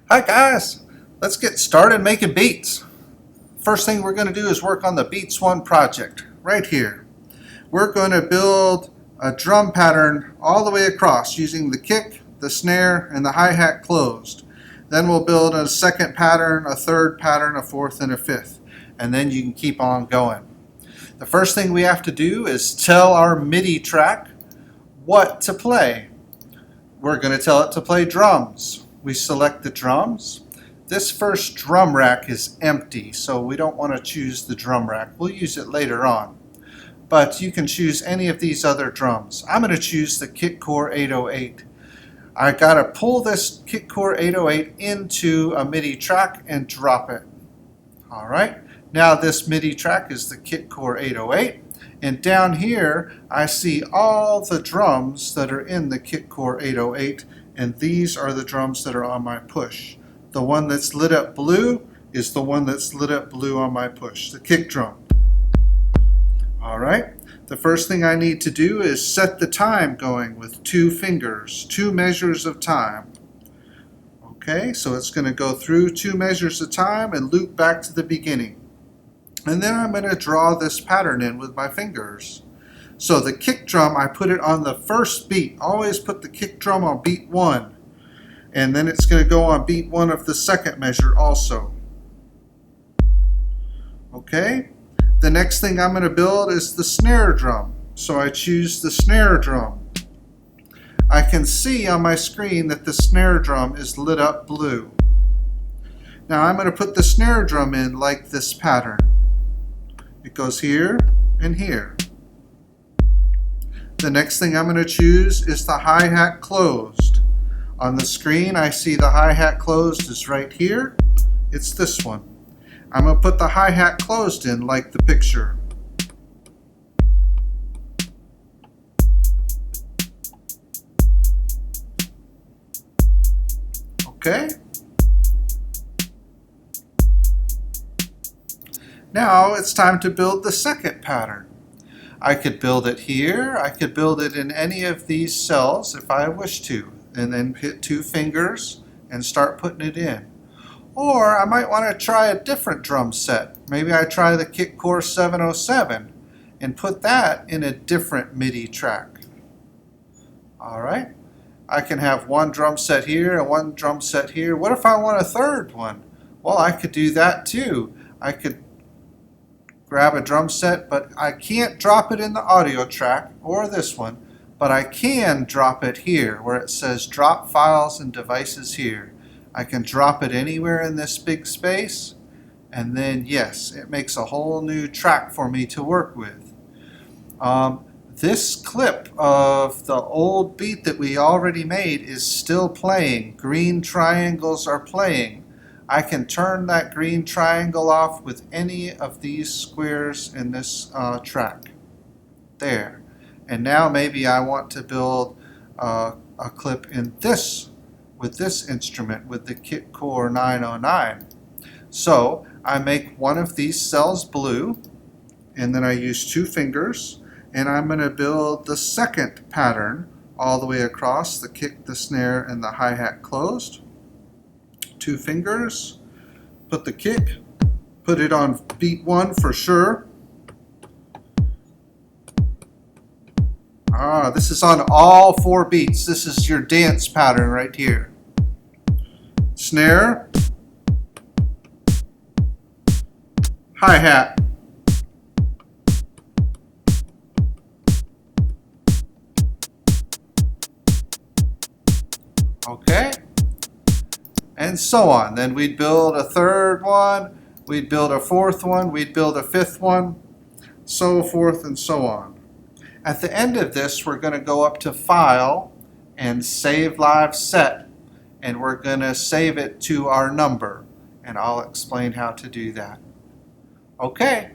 Hi guys, let's get started making beats. First thing we're going to do is work on the Beats 1 project right here. We're going to build a drum pattern all the way across using the kick, the snare, and the hi-hat closed. Then we'll build a second pattern, a third pattern, a fourth, and a fifth. And then you can keep on going. The first thing we have to do is tell our MIDI track what to play. We're going to tell it to play drums. We select the drums. This first drum rack is empty, so we don't want to choose the drum rack. We'll use it later on. But you can choose any of these other drums. I'm going to choose the Kitcore 808. I got to pull this Kitcore 808 into a MIDI track and drop it. All right. Now this MIDI track is the Kitcore 808. And down here, I see all the drums that are in the Kitcore 808, and these are the drums that are on my push. The one that's lit up blue is the one that's lit up blue on my push, the kick drum. All right, the first thing I need to do is set the time going with 2 fingers, 2 measures of time. Okay, so it's going to go through 2 measures of time and loop back to the beginning. And then I'm going to draw this pattern in with my fingers. So the kick drum, I put it on the first beat. Always put the kick drum on beat 1. And then it's going to go on beat 1 of the second measure also. Okay? The next thing I'm going to build is the snare drum. So I choose the snare drum. I can see on my screen that the snare drum is lit up blue. Now I'm going to put the snare drum in like this pattern. It goes here and here. The next thing I'm going to choose is the hi-hat closed. On the screen I see the hi-hat closed is right here. It's this one. I'm going to put the hi-hat closed in like the picture. Okay. Now it's time to build the second pattern. I could build it here, I could build it in any of these cells if I wish to, and then hit 2 fingers and start putting it in. Or I might want to try a different drum set. Maybe I try the Kitcore 707 and put that in a different MIDI track. Alright, I can have one drum set here and one drum set here. What if I want a third one? Well, I could do that too. I could grab a drum set, but I can't drop it in the audio track or this one, but I can drop it here where it says drop files and devices here. I can drop it anywhere in this big space, and then yes, it makes a whole new track for me to work with. This clip of the old beat that we already made is still playing. Green triangles are playing. I can turn that green triangle off with any of these squares in this track. There. And now maybe I want to build a clip in this, with this instrument, with the Kitcore 909. So I make one of these cells blue, and then I use 2 fingers, and I'm going to build the second pattern all the way across, the kick, the snare, and the hi-hat closed. 2 fingers, put the kick, put it on beat 1 for sure. This is on all 4 beats. This is your dance pattern right here. Snare, hi-hat. Okay? And so on. Then we'd build a third one, we'd build a fourth one, we'd build a fifth one, so forth and so on. At the end of this, we're going to go up to File and Save Live Set, and we're going to save it to our number, and I'll explain how to do that. Okay,